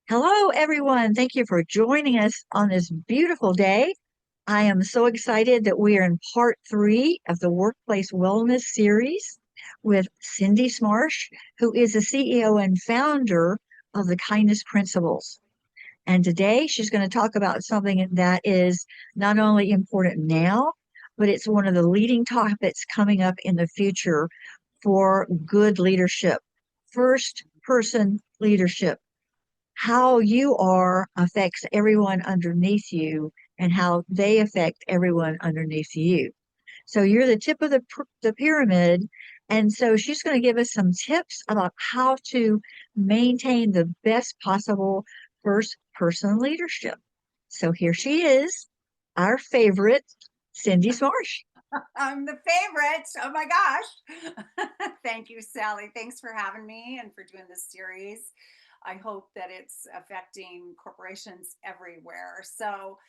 Hello, everyone. Thank you for joining us on this beautiful day. I am so excited that we are in part three of the Workplace Wellness series with Cindy Smarsh, who is the CEO and founder of the Kindness Principles. And today she's going to talk about something that is not only important now, but it's one of the leading topics coming up in the future for good leadership, first person leadership. How you are affects everyone underneath you and how they affect everyone underneath you. So you're the tip of the pyramid. And so she's going to give us some tips about how to maintain the best possible first person leadership. So here she is, our favorite, Cindy Smarsh. I'm the favorite. Oh my gosh. Thank you, Sally. Thanks for having me and for doing this series. I hope that it's affecting corporations everywhere. So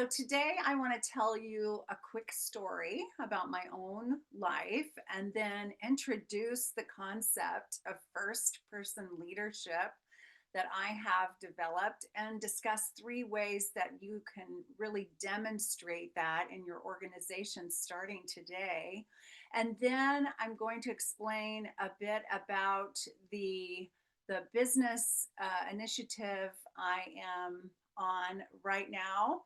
today I want to tell you a quick story about my own life and then introduce the concept of first person leadership that I have developed and discuss three ways that you can really demonstrate that in your organization starting today. And then I'm going to explain a bit about the business initiative I am on right now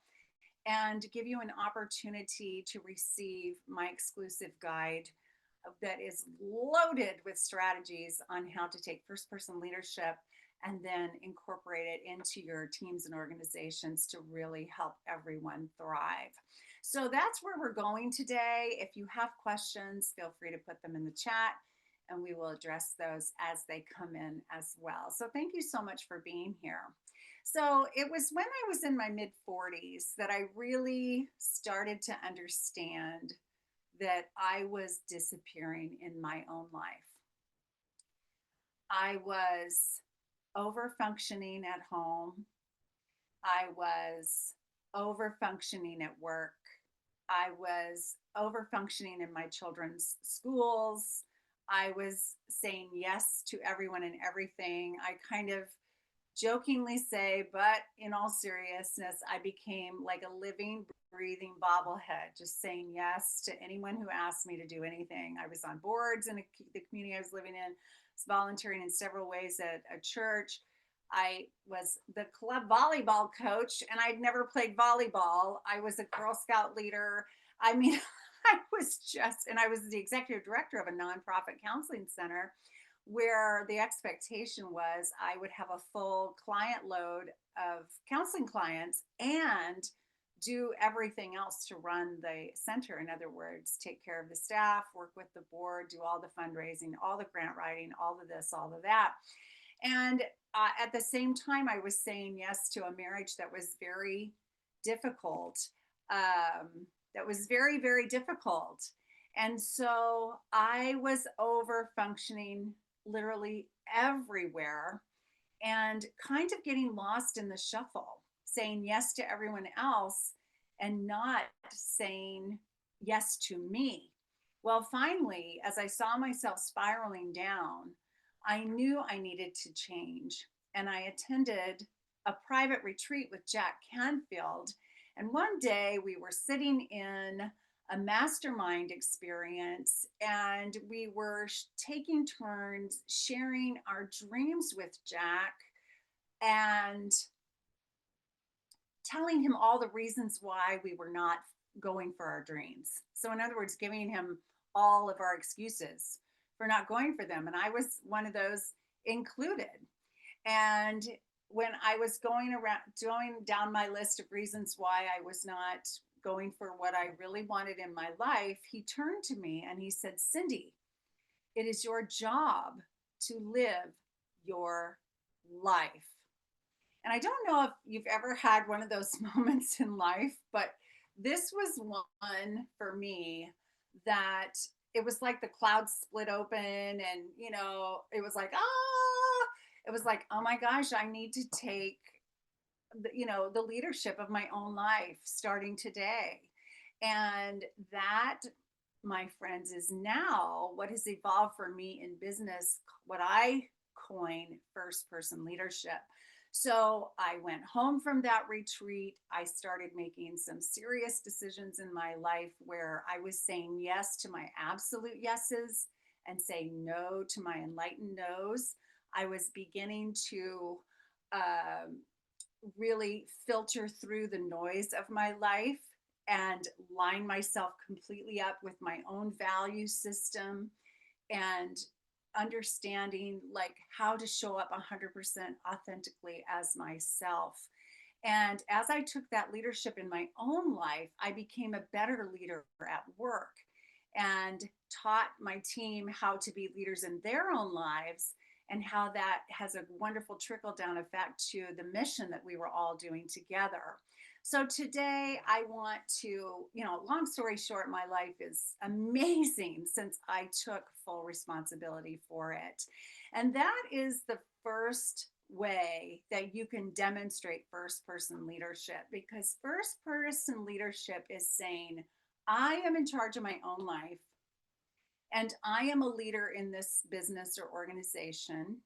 and give you an opportunity to receive my exclusive guide that is loaded with strategies on how to take first person leadership and then incorporate it into your teams and organizations to really help everyone thrive. So that's where we're going today. If you have questions, feel free to put them in the chat and we will address those as they come in as well. So thank you so much for being here. So it was when I was in my mid 40s that I really started to understand that I was disappearing in my own life. I was over functioning at home. I was over functioning at work. I was over functioning in my children's schools. I was saying yes to everyone and everything. I kind of jokingly say, but in all seriousness, I became like a living, breathing bobblehead, just saying yes to anyone who asked me to do anything. I was on boards in the community I was living in, was volunteering in several ways at a church. I was the club volleyball coach and I'd never played volleyball. I was a Girl Scout leader. I mean, I was the executive director of a nonprofit counseling center where the expectation was I would have a full client load of counseling clients and do everything else to run the center. In other words, take care of the staff, work with the board, do all the fundraising, all the grant writing, all of this, all of that. And at the same time, I was saying yes to a marriage that was very difficult. That was very, very difficult. And so I was over functioning literally everywhere and kind of getting lost in the shuffle, saying yes to everyone else and not saying yes to me. Well, finally, as I saw myself spiraling down, I knew I needed to change. And I attended a private retreat with Jack Canfield. And one day we were sitting in a mastermind experience and we were taking turns sharing our dreams with Jack and telling him all the reasons why we were not going for our dreams. So, in other words, giving him all of our excuses for not going for them. And I was one of those included. And when I was going down my list of reasons why I was not going for what I really wanted in my life, he turned to me and he said, Cindy, it is your job to live your life. And I don't know if you've ever had one of those moments in life, but this was one for me that it was like the clouds split open and, it was like, it was like, oh my gosh, I need to take the leadership of my own life starting today. And that, my friends, is now what has evolved for me in business, what I coin first person leadership. So I went home from that retreat. I started making some serious decisions in my life where I was saying yes to my absolute yeses and saying no to my enlightened no's. I was beginning to um, really filter through the noise of my life and line myself completely up with my own value system and understanding like how to show up 100% authentically as myself. And as I took that leadership in my own life, I became a better leader at work and taught my team how to be leaders in their own lives, and how that has a wonderful trickle down effect to the mission that we were all doing together. So today I want to, long story short, my life is amazing since I took full responsibility for it. And that is the first way that you can demonstrate first person leadership, because first person leadership is saying, I am in charge of my own life and I am a leader in this business or organization.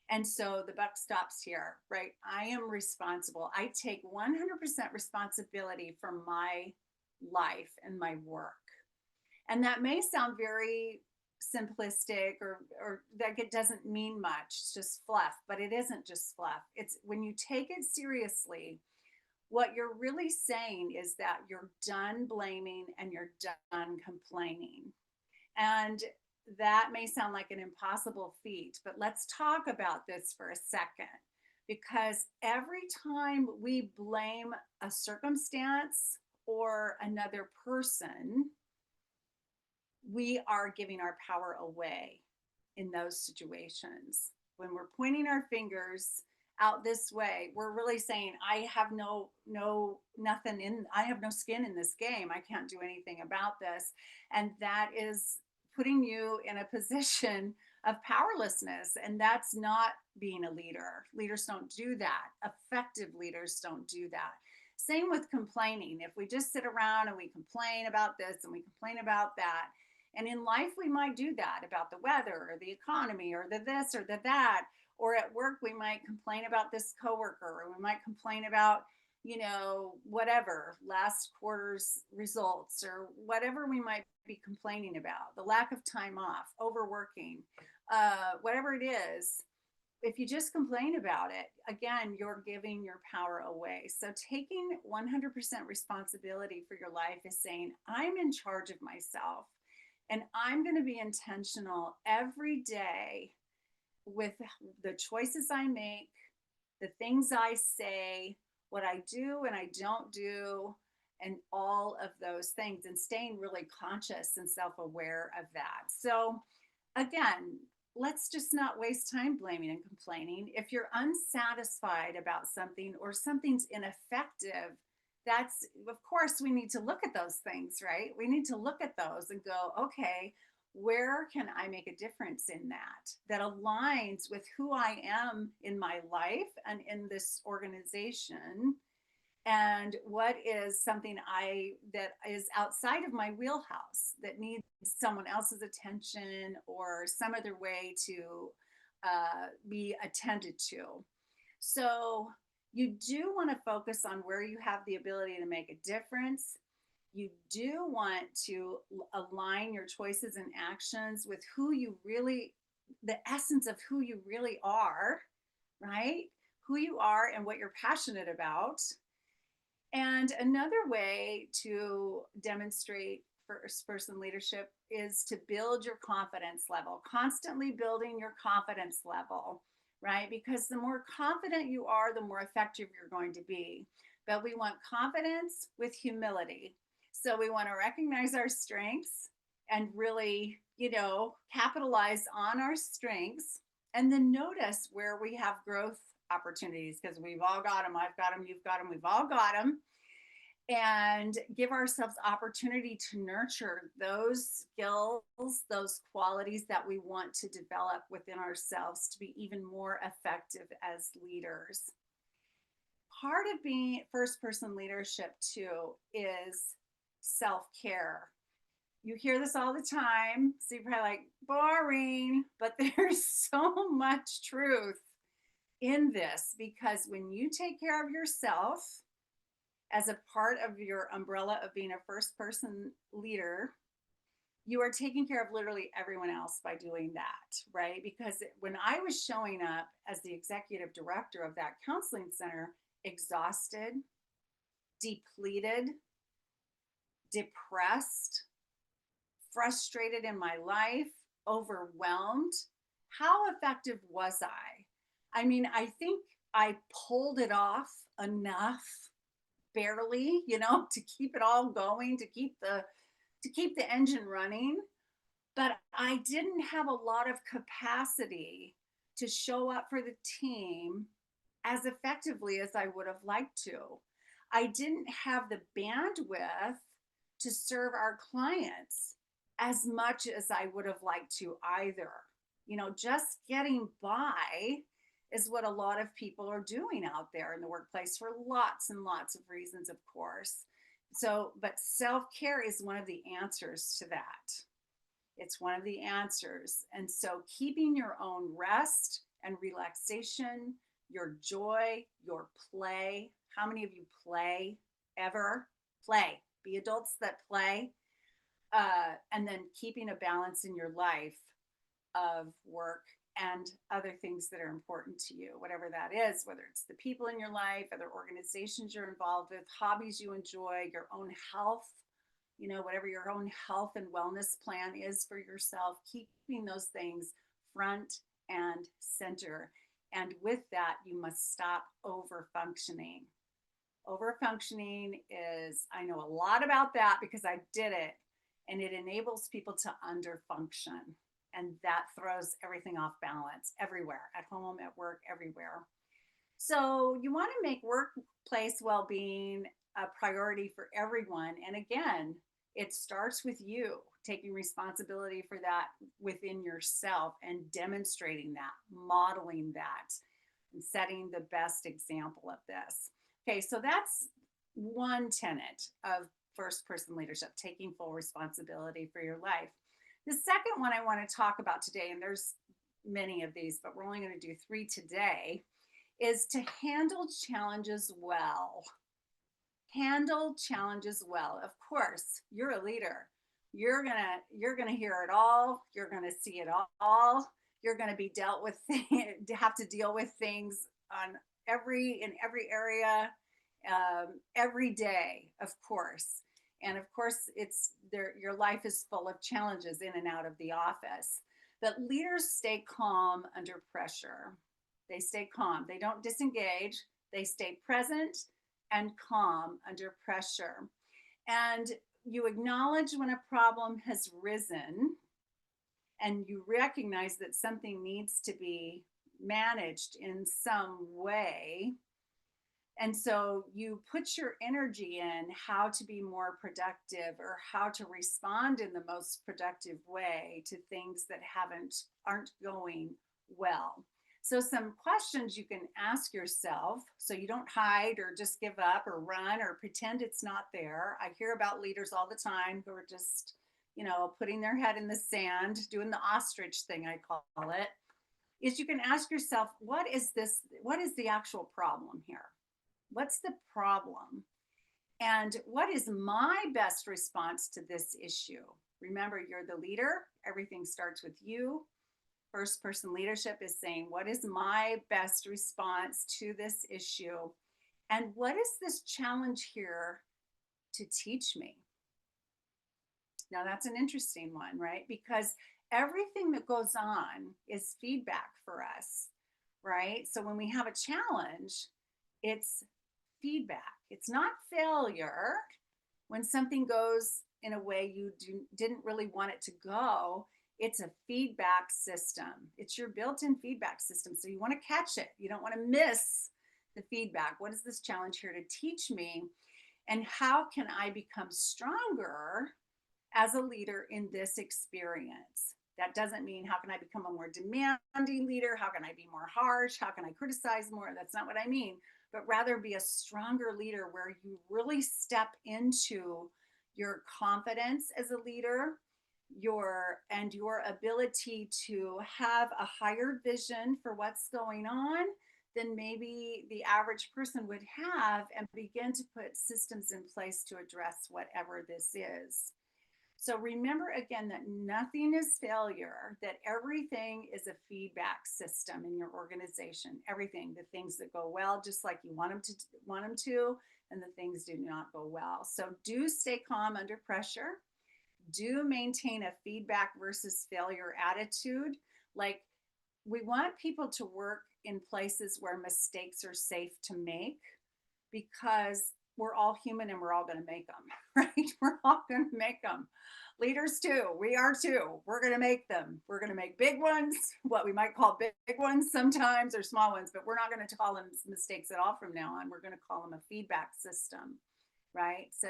And so the buck stops here, right? I am responsible. I take 100% responsibility for my life and my work. And that may sound very simplistic, or like it doesn't mean much, it's just fluff, but it isn't just fluff. It's when you take it seriously, what you're really saying is that you're done blaming and you're done complaining. And that may sound like an impossible feat, but let's talk about this for a second. Because every time we blame a circumstance or another person, we are giving our power away in those situations. When we're pointing our fingers out this way, we're really saying, I have nothing in, I have no skin in this game. I can't do anything about this. And that is putting you in a position of powerlessness. And that's not being a leader. Leaders don't do that. Effective leaders don't do that. Same with complaining. If we just sit around and we complain about this and we complain about that, and in life, we might do that about the weather or the economy or the this or the that. Or at work, we might complain about this coworker, or we might complain about, whatever, last quarter's results, or whatever we might be complaining about, the lack of time off, overworking, whatever it is. If you just complain about it, again, you're giving your power away. So taking 100% responsibility for your life is saying, I'm in charge of myself. And I'm going to be intentional every day with the choices I make, the things I say, what I do and I don't do, and all of those things, and staying really conscious and self aware of that. So, again, let's just not waste time blaming and complaining. If you're unsatisfied about something or something's ineffective, that's, of course, we need to look at those things, right? We need to look at those and go, okay, where can I make a difference in that aligns with who I am in my life and in this organization? And what is something that is outside of my wheelhouse that needs someone else's attention or some other way to be attended to? So you do want to focus on where you have the ability to make a difference. You do want to align your choices and actions with who you really, the essence of who you really are, right? Who you are and what you're passionate about. And another way to demonstrate first person leadership is to build your confidence level, constantly building your confidence level, right? Because the more confident you are, the more effective you're going to be. But we want confidence with humility. So we want to recognize our strengths and really, capitalize on our strengths, and then notice where we have growth opportunities, because we've all got them. I've got them. You've got them. We've all got them. And give ourselves opportunity to nurture those skills, those qualities that we want to develop within ourselves to be even more effective as leaders. Part of being first person leadership too is self-care. You hear this all the time, so you're probably like, boring, but there's so much truth in this, because when you take care of yourself as a part of your umbrella of being a first person leader, you are taking care of literally everyone else by doing that, right? Because when I was showing up as the executive director of that counseling center, exhausted, depleted, depressed, frustrated in my life, overwhelmed, how effective was I? I mean, I think I pulled it off enough, barely, to keep it all going, to keep the engine running, but I didn't have a lot of capacity to show up for the team as effectively as I would have liked to. I didn't have the bandwidth to serve our clients as much as I would have liked to either. Just getting by is what a lot of people are doing out there in the workplace for lots and lots of reasons, of course. So, but self care is one of the answers to that. It's one of the answers. And so, keeping your own rest and relaxation, your joy, your play. How many of you play ever? Play. Be adults that play. And then keeping a balance in your life of work and other things that are important to you, whatever that is, whether it's the people in your life, other organizations you're involved with, hobbies you enjoy, your own health, whatever your own health and wellness plan is for yourself, keeping those things front and center. And with that, you must stop over functioning. Over functioning is, I know a lot about that because I did it, and it enables people to under function. And that throws everything off balance everywhere, at home, at work, everywhere. So you want to make workplace well-being a priority for everyone. And again, it starts with you taking responsibility for that within yourself and demonstrating that, modeling that, and setting the best example of this. Okay, so that's one tenet of first person leadership, taking full responsibility for your life. The second one I want to talk about today, and there's many of these, but we're only going to do 3 today, is to handle challenges well. Handle challenges well. Of course, you're a leader. You're gonna hear it all. You're gonna see it all. You're gonna be dealt with have to deal with things in every area, every day, of course. And of course, it's there. Your life is full of challenges in and out of the office. But leaders stay calm under pressure. They stay calm. They don't disengage. They stay present and calm under pressure. And you acknowledge when a problem has risen, and you recognize that something needs to be managed in some way. And so you put your energy in how to be more productive or how to respond in the most productive way to things that aren't going well. So some questions you can ask yourself so you don't hide or just give up or run or pretend it's not there. I hear about leaders all the time who are just, putting their head in the sand, doing the ostrich thing, I call it, is you can ask yourself, what is the actual problem here? What's the problem? And what is my best response to this issue? Remember, you're the leader. Everything starts with you. First person leadership is saying, what is my best response to this issue? And what is this challenge here to teach me? Now, that's an interesting one, right? Because everything that goes on is feedback for us, right? So when we have a challenge, it's feedback. It's not failure. When something goes in a way you didn't really want it to go, it's a feedback system. It's your built-in feedback system. So you want to catch it. You don't want to miss the feedback. What is this challenge here to teach me? And how can I become stronger as a leader in this experience? That doesn't mean how can I become a more demanding leader? How can I be more harsh? How can I criticize more? That's not what I mean, but rather be a stronger leader where you really step into your confidence as a leader, your ability to have a higher vision for what's going on, than maybe the average person would have, and begin to put systems in place to address whatever this is. So remember again that nothing is failure, that everything is a feedback system in your organization. Everything, the things that go well, just like you want them to, and the things do not go well. So do stay calm under pressure. Do maintain a feedback versus failure attitude. Like, we want people to work in places where mistakes are safe to make, because we're all human and we're all going to make them, right? We're all going to make them. Leaders too. We are too. We're going to make them. We're going to make big ones, what we might call big ones sometimes, or small ones, but we're not going to call them mistakes at all from now on. We're going to call them a feedback system, right? So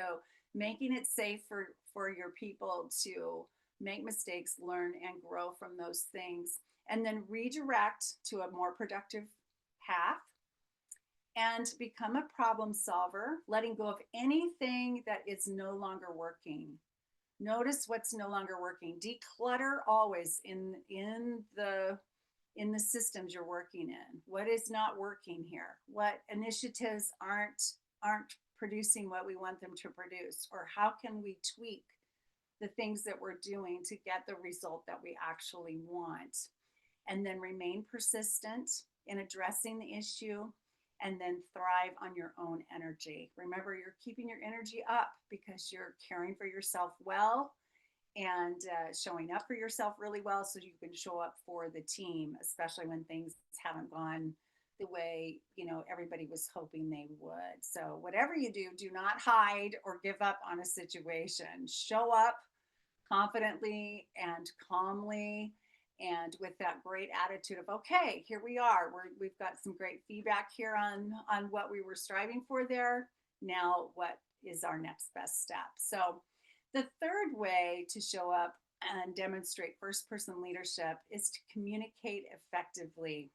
making it safe for your people to make mistakes, learn and grow from those things, and then redirect to a more productive path, and become a problem solver, letting go of anything that is no longer working. Notice what's no longer working. Declutter always in the systems you're working in. What is not working here? What initiatives aren't producing what we want them to produce? Or how can we tweak the things that we're doing to get the result that we actually want? And then remain persistent in addressing the issue, and then thrive on your own energy. Remember, you're keeping your energy up because you're caring for yourself well, and showing up for yourself really well, so you can show up for the team, especially when things haven't gone the way everybody was hoping they would. So whatever you do, do not hide or give up on a situation. Show up confidently and calmly, and with that great attitude of, okay, here we are, we've got some great feedback here on what we were striving for there. Now what is our next best step? So the third way to show up and demonstrate first person leadership is to communicate effectively.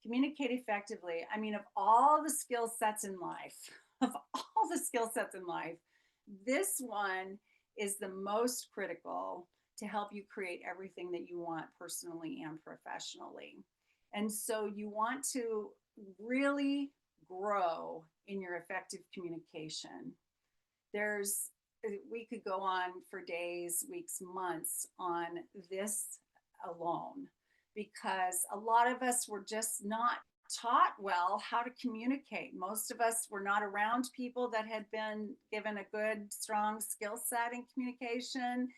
Communicate effectively. I mean, of all the skill sets in life, of all the skill sets in life, this one is the most critical to help you create everything that you want personally and professionally. And so you want to really grow in your effective communication. We could go on for days, weeks, months on this alone, because a lot of us were just not taught well how to communicate. Most of us were not around people that had been given a good, strong skill set in communication.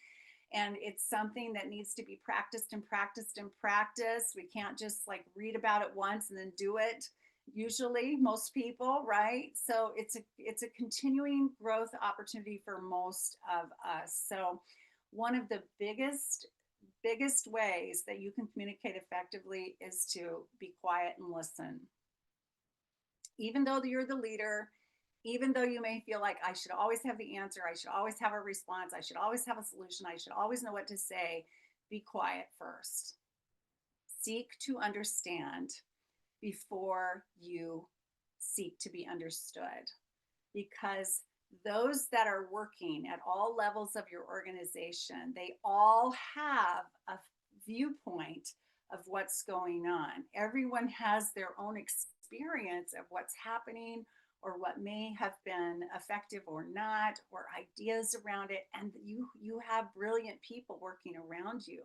And it's something that needs to be practiced and practiced and practiced. We can't just like read about it once and then do it. Usually, most people, right? So it's a continuing growth opportunity for most of us. So one of the biggest ways that you can communicate effectively is to be quiet and listen. Even though you're the leader, even though you may feel like I should always have the answer, I should always have a response, I should always have a solution, I should always know what to say, be quiet first. Seek to understand before you seek to be understood, because those that are working at all levels of your organization, they all have a viewpoint of what's going on. Everyone has their own experience of what's happening, or what may have been effective or not, or ideas around it. And you have brilliant people working around you,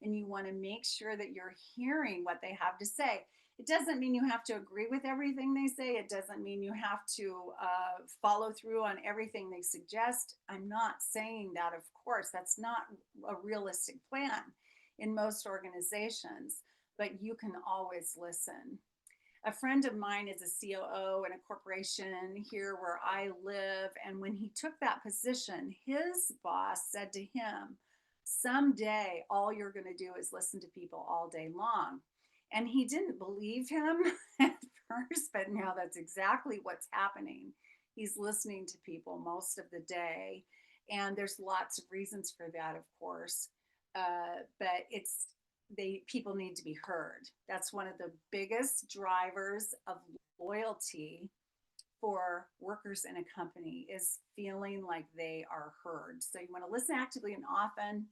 and you want to make sure that you're hearing what they have to say. It doesn't mean you have to agree with everything they say. It doesn't mean you have to follow through on everything they suggest. I'm not saying that, of course. That's not a realistic plan in most organizations, but you can always listen. A friend of mine is a COO in a corporation here where I live. And when he took that position, his boss said to him, someday all you're going to do is listen to people all day long. And he didn't believe him at first, but now that's exactly what's happening. He's listening to people most of the day. And there's lots of reasons for that, of course. But people need to be heard. That's one of the biggest drivers of loyalty for workers in a company, is feeling like they are heard. So you want to listen actively and often.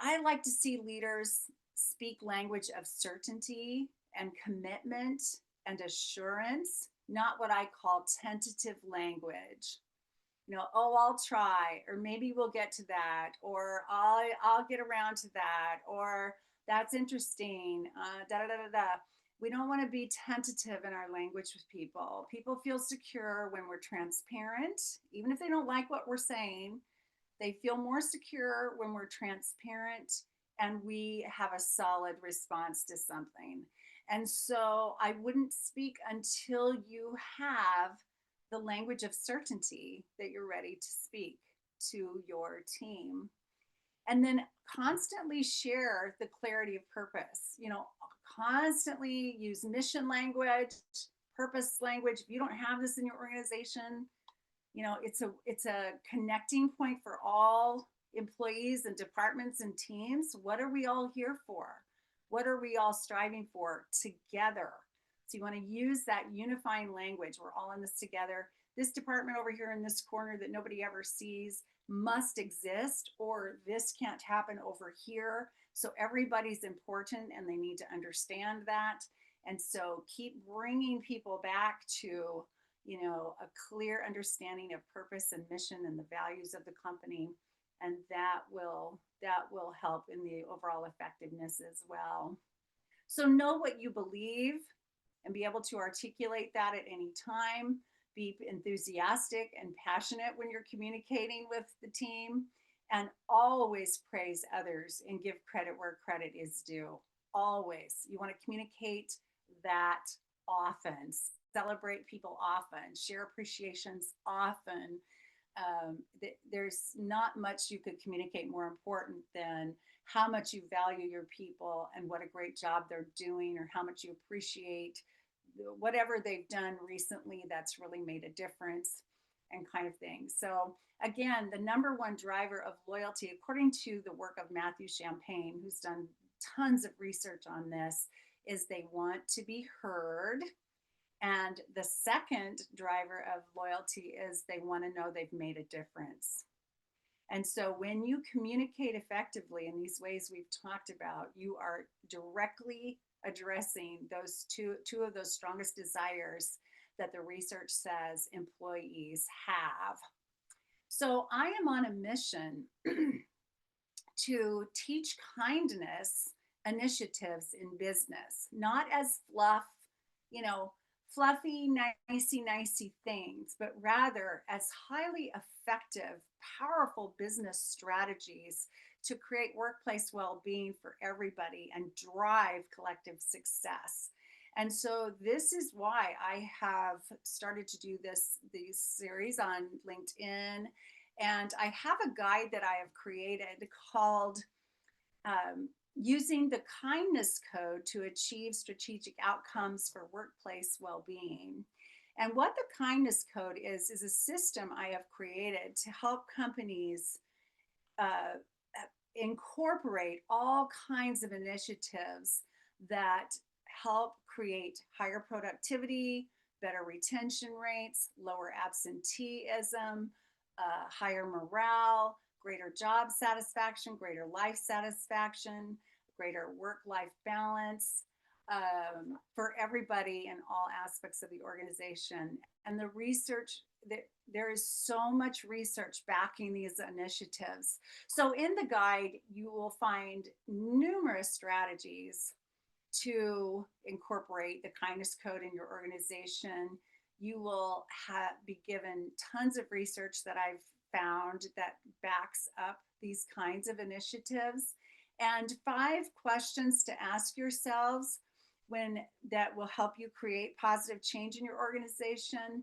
I like to see leaders speak language of certainty and commitment and assurance, not what I call tentative language. Oh, I'll try, or maybe we'll get to that, or I'll get around to that, or that's interesting. Da da da da da. We don't want to be tentative in our language with people. People feel secure when we're transparent, even if they don't like what we're saying. They feel more secure when we're transparent and we have a solid response to something. And so I wouldn't speak until you have the language of certainty that you're ready to speak to your team. And then constantly share the clarity of purpose. Constantly use mission language, purpose language. If you don't have this in your organization, it's a connecting point for all employees and departments and teams. What are we all here for? What are we all striving for together? So you want to use that unifying language. We're all in this together. This department over here in this corner that nobody ever sees must exist, or this can't happen over here. So everybody's important and they need to understand that. And so keep bringing people back to a clear understanding of purpose and mission and the values of the company, and that will help in the overall effectiveness as well. So know what you believe and be able to articulate that at any time. Be enthusiastic and passionate when you're communicating with the team, and always praise others and give credit where credit is due. Always. You want to communicate that often. Celebrate people often, share appreciations often. There's not much you could communicate more important than how much you value your people and what a great job they're doing, or how much you appreciate whatever they've done recently that's really made a difference, and kind of thing. So again, the number one driver of loyalty, according to the work of Matthew Champagne, who's done tons of research on this, is they want to be heard. And the second driver of loyalty is they want to know they've made a difference. And so when you communicate effectively in these ways we've talked about, you are directly addressing those two of those strongest desires that the research says employees have. So I am on a mission to teach kindness initiatives in business, not as fluff, fluffy, nicey things, but rather as highly effective, powerful business strategies to create workplace well-being for everybody and drive collective success. And so this is why I have started to do these series on LinkedIn. And I have a guide that I have created called Using the Kindness Code to Achieve Strategic Outcomes for Workplace Well-Being. And what the Kindness Code is a system I have created to help companies incorporate all kinds of initiatives that help create higher productivity, better retention rates, lower absenteeism, higher morale, greater job satisfaction, greater life satisfaction, greater work-life balance for everybody in all aspects of the organization. And the research, there is so much research backing these initiatives. So in the guide, you will find numerous strategies to incorporate the kindness code in your organization. You will be given tons of research that I've found that backs up these kinds of initiatives, and 5 questions to ask yourselves that will help you create positive change in your organization.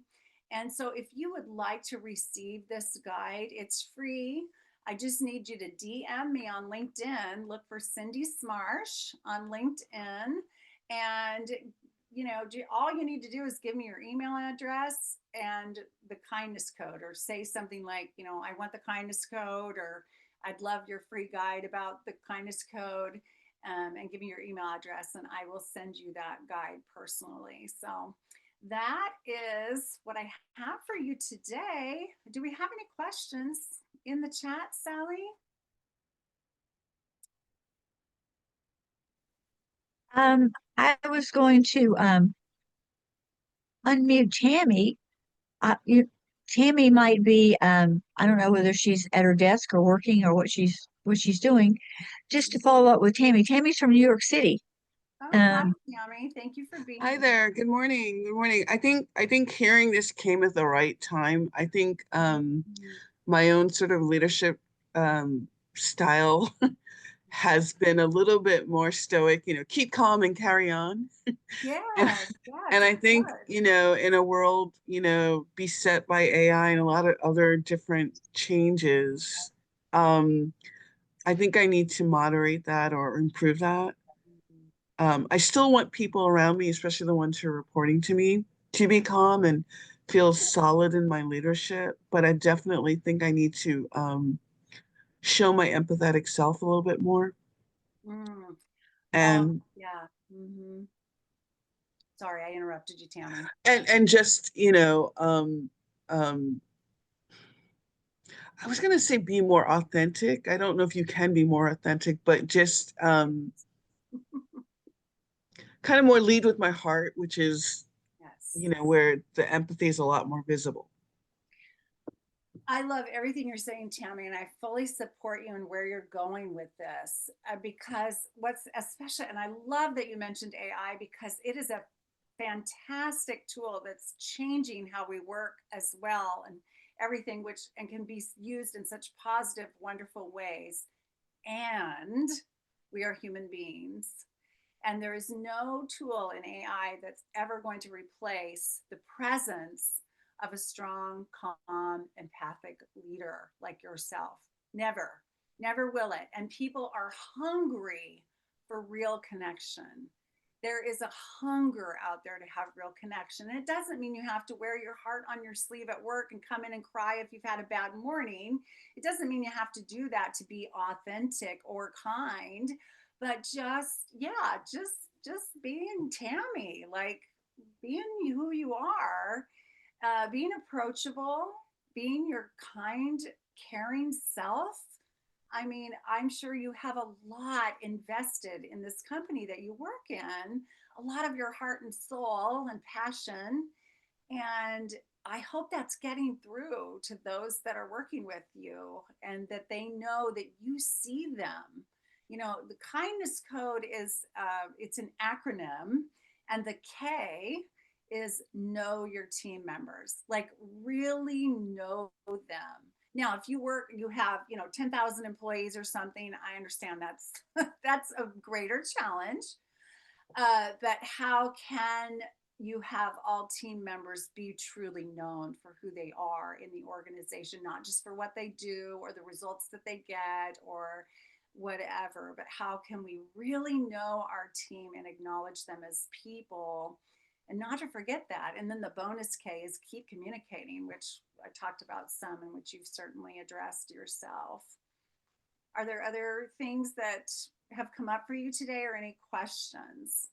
And so if you would like to receive this guide, it's free. I just need you to DM me on LinkedIn. Look for Cindy Smarsh on LinkedIn. And all you need to do is give me your email address and the kindness code, or say something like, I want the kindness code, or I'd love your free guide about the kindness code, and give me your email address and I will send you that guide personally. So that is what I have for you today. Do we have any questions in the chat, Sally? I was going to unmute Tammy. Tammy might be I don't know whether she's at her desk or working or what she's doing. Just to follow up with Tammy. Tammy's from New York City. Oh, hi, Um, Yami. Thank you for being Hi here. there. Good morning. Good morning. I think hearing this came at the right time. I think Mm. my own sort of leadership style has been a little bit more stoic, keep calm and carry on. And Yes, yes, and it's I think, good. in a world, beset by AI and a lot of other different changes, um, I think I need to moderate that or improve that. I still want people around me, especially the ones who are reporting to me, to be calm and feel solid in my leadership. But I definitely think I need to show my empathetic self a little bit more. Mm. Oh, And yeah. Sorry, I interrupted you, Tammy. and just, um, I was gonna say be more authentic. I don't know if you can be more authentic, but just kind of more lead with my heart, which is, Yes. where the empathy is a lot more visible. I love everything you're saying, Tammy, and I fully support you in where you're going with this because what's especially, and I love that you mentioned AI because it is a fantastic tool that's changing how we work as well and everything, which and can be used in such positive, wonderful ways. And we are human beings. And there is no tool in AI that's ever going to replace the presence of a strong, calm, empathic leader like yourself. Never, never will it. And people are hungry for real connection. There is a hunger out there to have real connection. And it doesn't mean you have to wear your heart on your sleeve at work and come in and cry if you've had a bad morning. It doesn't mean you have to do that to be authentic or kind, but just being Tammy, like being who you are, being approachable, being your kind, caring self. I mean, I'm sure you have a lot invested in this company that you work in, a lot of your heart and soul and passion. And I hope that's getting through to those that are working with you and that they know that you see them. You know, the kindness code is it's an acronym, and the K is know your team members, like really know them. Now, if you have 10,000 employees or something, I understand that's that's a greater challenge. But how can you have all team members be truly known for who they are in the organization, not just for what they do or the results that they get or whatever, but how can we really know our team and acknowledge them as people and not to forget that. And then the bonus K is keep communicating, which I talked about some and which you've certainly addressed yourself. Are there other things that have come up for you today or any questions?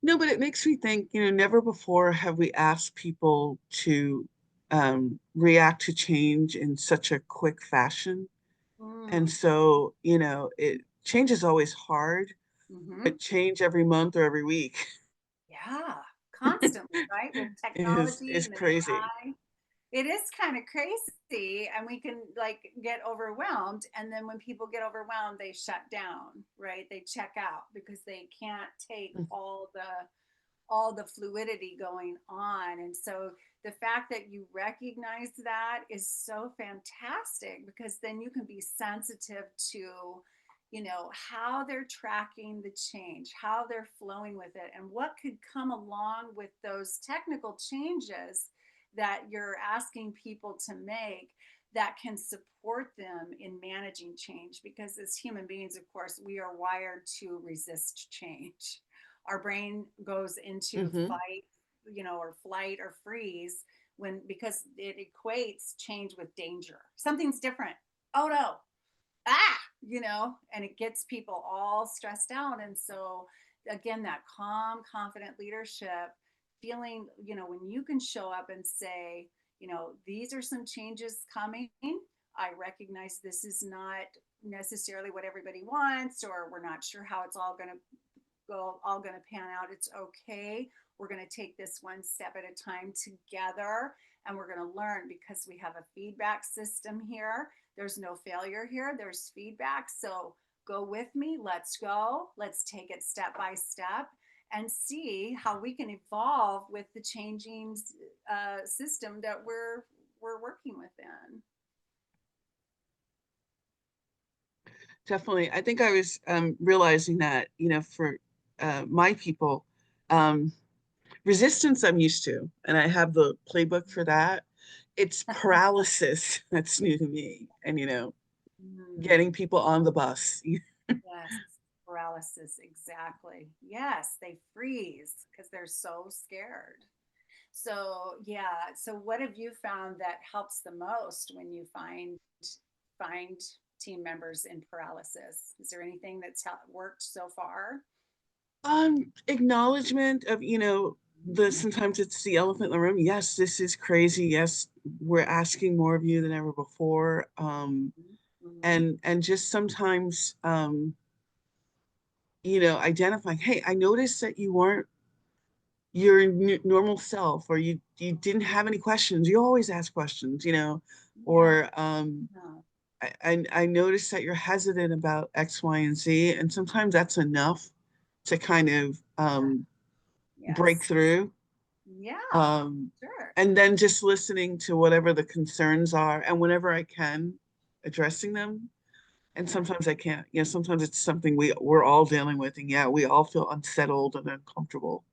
No, but it makes me think, never before have we asked people to react to change in such a quick fashion. And Mm. so, change is always hard, Hmm. but change every month or every week Yeah, constantly, right? With technology is and crazy. AI. It is kind of crazy, and we can like get overwhelmed. And then when people get overwhelmed, they shut down, right? They check out because they can't take all the fluidity going on. And so the fact that you recognize that is so fantastic because then you can be sensitive to, how they're tracking the change, how they're flowing with it, and what could come along with those technical changes that you're asking people to make that can support them in managing change. Because as human beings, of course, we are wired to resist change. Our brain goes into Hmm. fight, or flight or freeze when because it equates change with danger. Something's different. Oh no. And it gets people all stressed out. And so again, that calm, confident leadership feeling, when you can show up and say, these are some changes coming. I recognize this is not necessarily what everybody wants, or we're not sure how it's all going to all going to pan out. It's okay. We're going to take this one step at a time together, and we're going to learn, because we have a feedback system here. There's no failure here. There's feedback. So go with me. Let's go. Let's take it step by step and see how we can evolve with the changing system that we're working within. Definitely. I think I was realizing that, for my people, um, resistance I'm used to, and I have the playbook for that. It's paralysis that's new to me, and getting people on the bus. Yes, paralysis, exactly. Yes, they freeze because they're so scared. So yeah, so what have you found that helps the most when you find team members in paralysis? Is there anything that's worked so far? Acknowledgement of, the sometimes it's the elephant in the room. Yes, this is crazy. Yes, we're asking more of you than ever before. Mm-hmm. And just sometimes, identifying, hey, I noticed that you weren't your normal self, or you didn't have any questions. You always ask questions, Yeah. or No. I noticed that you're hesitant about X, Y, and Z, and sometimes that's enough to kind of Yeah. break Yes. through. Yeah. Um, Sure. and then just listening to whatever the concerns are, and whenever I can, addressing them. And Yeah. sometimes I can't. Sometimes it's something we're all dealing with, and yeah, we all feel unsettled and uncomfortable.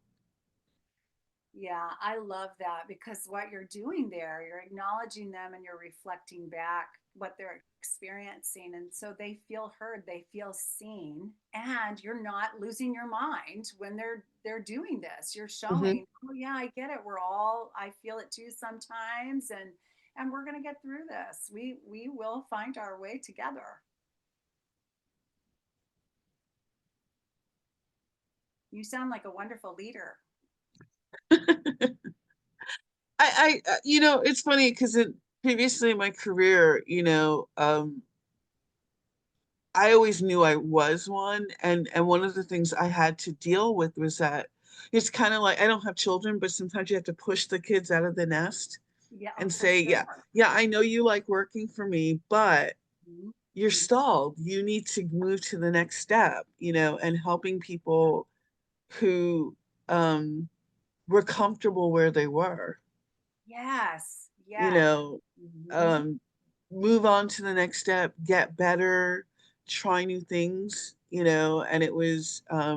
Yeah, I love that, because what you're doing there, you're acknowledging them and you're reflecting back what they're experiencing. And so they feel heard, they feel seen, and you're not losing your mind when they're doing this. You're Hmm. showing, oh yeah, I get it. I feel it too sometimes, and we're gonna get through this. We will find our way together. You sound like a wonderful leader. It's funny because previously in my career, I always knew I was one, and one of the things I had to deal with was that it's kind of like I don't have children, but sometimes you have to push the kids out of the nest Yeah, oh, and for say, yeah, sure. yeah, I know you like working for me, but Mhm. you're stalled. You need to move to the next step, and helping people who were comfortable where they were, Yes, you yes. know, Mhm. um, move on to the next step, get better, try new things, and it was, I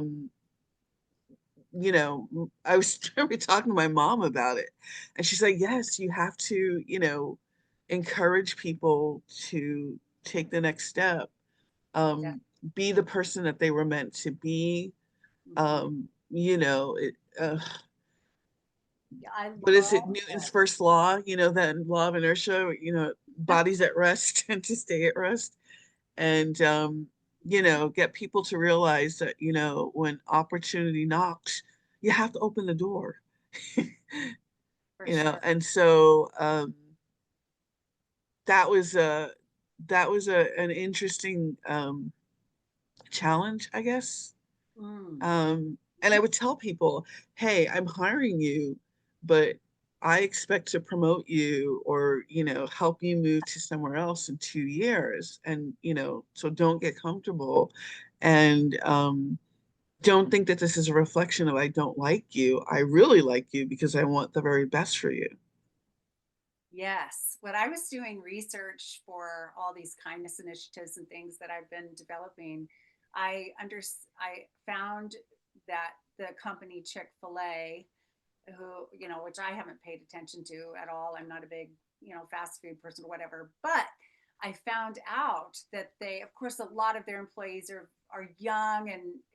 was remember talking to my mom about it, and she's like, yes, you have to, encourage people to take the next step, Yeah. um, be the person that they were meant to be. Mhm. It, Yeah, I what is love it? Newton's it. first law, that law of inertia, bodies at rest tend to stay at rest. And, get people to realize that, when opportunity knocks, you have to open the door, For sure. and so that was a, an interesting challenge, I guess. Mm. And I would tell people, hey, I'm hiring you, but I expect to promote you or, help you move to somewhere else in 2 years. And, so don't get comfortable and don't think that this is a reflection of I don't like you. I really like you because I want the very best for you. Yes. When I was doing research for all these kindness initiatives and things that I've been developing, I found that the company Chick-fil-A, who, which I haven't paid attention to at all. I'm not a big, fast food person or whatever, but I found out that they, of course, a lot of their employees are young,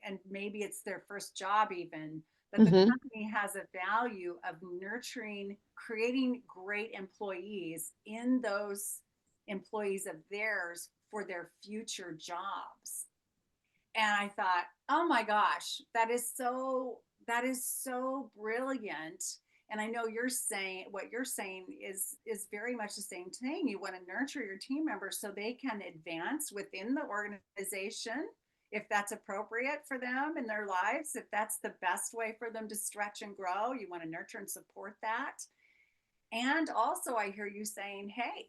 and maybe it's their first job even, but the Hmm. company has a value of nurturing, creating great employees in those employees of theirs for their future jobs. And I thought, oh my gosh, that is so brilliant. And I know what you're saying is very much the same thing. You want to nurture your team members so they can advance within the organization. if that's appropriate for them in their lives, if that's the best way for them to stretch and grow, you want to nurture and support that. And also, I hear you saying, hey,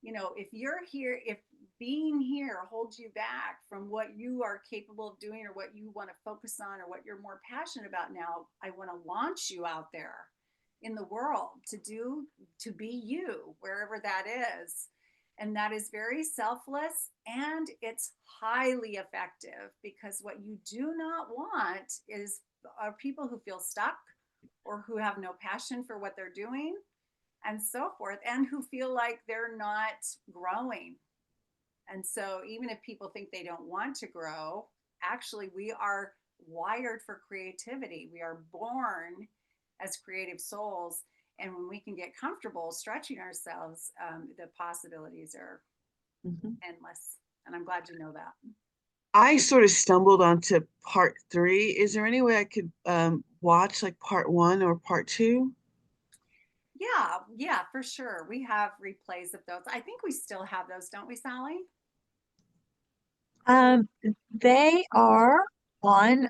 if you're here, if being here holds you back from what you are capable of doing or what you want to focus on or what you're more passionate about now, I want to launch you out there in the world to be you, wherever that is. And that is very selfless and it's highly effective, because what you do not want are people who feel stuck or who have no passion for what they're doing and so forth, and who feel like they're not growing. And so even if people think they don't want to grow, actually we are wired for creativity. We are born as creative souls. And when we can get comfortable stretching ourselves, the possibilities are endless. And I'm glad you know that. I sort of stumbled onto part 3. Is there any way I could watch like part 1 or part 2? Yeah, for sure. We have replays of those. I think we still have those, don't we, Sally? Um, they are on,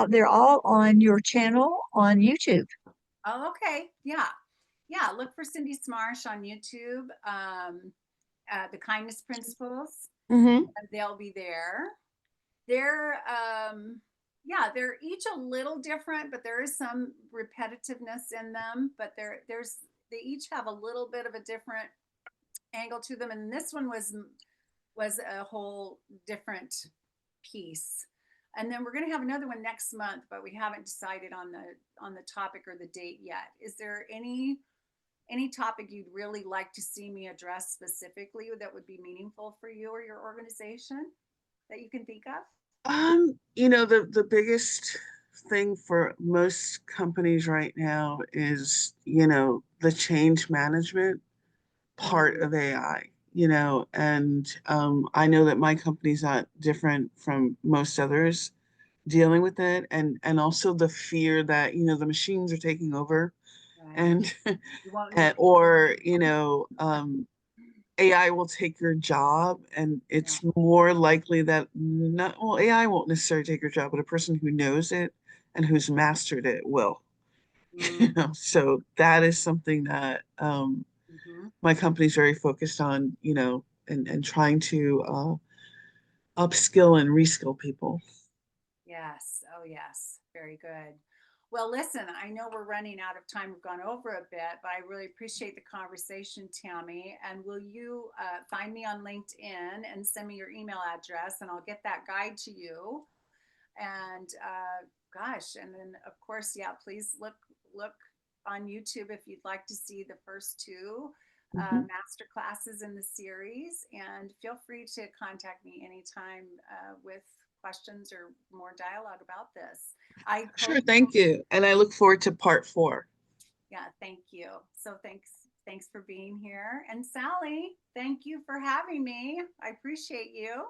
they're all on your channel on YouTube. Oh, okay. Yeah. Look for Cindy Smarsh on YouTube. The Kindness Principles. Mm-hmm. They'll be there. They're each a little different, but there is some repetitiveness in them. But they each have a little bit of a different angle to them, and this one was a whole different piece. And then we're going to have another one next month, but we haven't decided on the topic or the date yet. Is there any topic you'd really like to see me address specifically that would be meaningful for you or your organization that you can think of? The biggest thing for most companies right now is, the change management part of AI, and I know that my company's not different from most others dealing with it, and also the fear that, the machines are taking over, Right. and You won't need or, AI will take your job, and yeah. it's more likely that not, well, AI won't necessarily take your job, but a person who knows it and who's mastered it will. So that is something that Mm-hmm. my company's very focused on, and trying to upskill and reskill people. Yes. Oh, yes. Very good. Well, listen, I know we're running out of time. We've gone over a bit, but I really appreciate the conversation, Tammy. And will you find me on LinkedIn and send me your email address, and I'll get that guide to you. And gosh, and then of course, yeah, please look on YouTube if you'd like to see the first 2 Mhm. master classes in the series. And feel free to contact me anytime with questions or more dialogue about this. I Sure, hope, thank you. And I look forward to part 4. yeah, thank you. So thanks for being here. And Sally, thank you for having me. I appreciate you.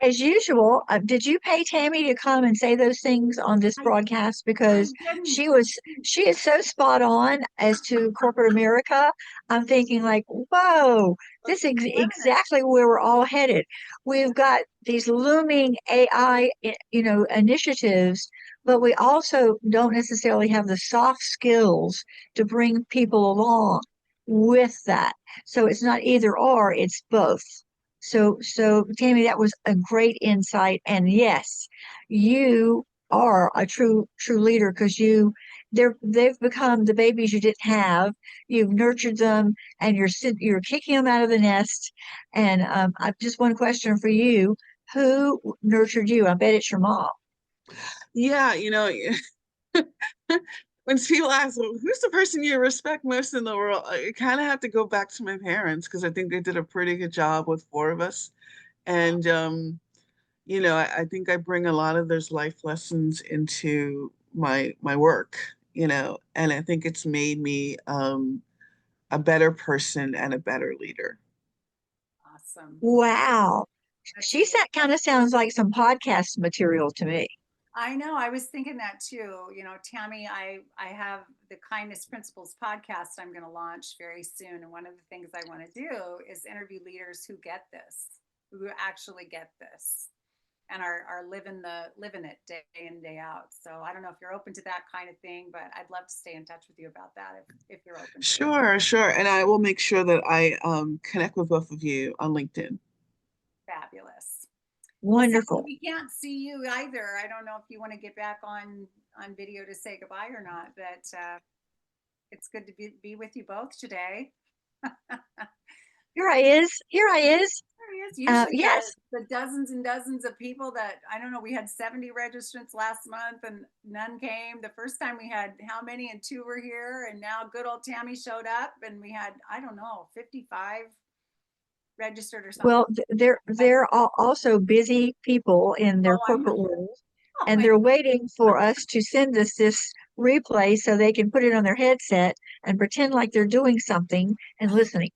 As usual, did you pay Tammy to come and say those things on this I broadcast? I Because didn't. she is so spot on as to corporate America. I'm thinking like, whoa, Well, this she's is living it. exactly where we're all headed. We've got these looming AI, initiatives, but we also don't necessarily have the soft skills to bring people along with that. So it's not either or, it's both. So Tammy, that was a great insight. And yes, you are a true leader because they've become the babies you didn't have. You've nurtured them, and you're kicking them out of the nest. And I just one question for you: who nurtured you? I bet it's your mom. Yeah, when people ask, well, who's the person you respect most in the world, I kind of have to go back to my parents because I think they did a pretty good job with 4 of us. And, I think I bring a lot of those life lessons into my work, and I think it's made me a better person and a better leader. Awesome. Wow, That's she amazing. kind of sounds like some podcast material to me. I know. I was thinking that too. Tammy, I have the Kindness Principles podcast I'm going to launch very soon. And one of the things I want to do is interview leaders who get this, who actually get this. and are living it day in, day out. So I don't know if you're open to that kind of thing, but I'd love to stay in touch with you about that if you're open to it. Sure, sure. And I will make sure that I connect with both of you on LinkedIn. Fabulous. Well, Sally, Wonderful. we can't see you either. I don't know if you want to get back on video to say goodbye or not, but it's good to be with you both today. Here I is. Here I is. There he is. Usually Yes. the dozens and dozens of people that, I don't know, we had 70 registrants last month and none came. The first time we had how many, and 2 were here, and now good old Tammy showed up and we had, I don't know, 55 registered or something. Well, they're also busy people in their Oh, I know. corporate world, Oh, and they're waiting for us to send us this replay so they can put it on their headset and pretend like they're doing something and listening.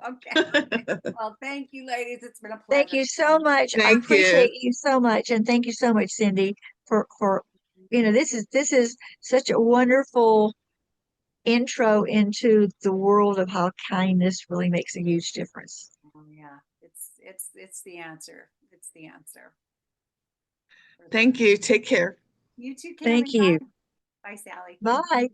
okay. Well, thank you, ladies. It's been a pleasure. Thank you so much. I Thank appreciate you. you so much, and thank you so much, Cindy, for this is such a wonderful intro into the world of how kindness really makes a huge difference. Oh, yeah, it's the answer. It's the answer. Thank you. Take care. You too, Cammy. Thank you. Bye, Sally. Bye.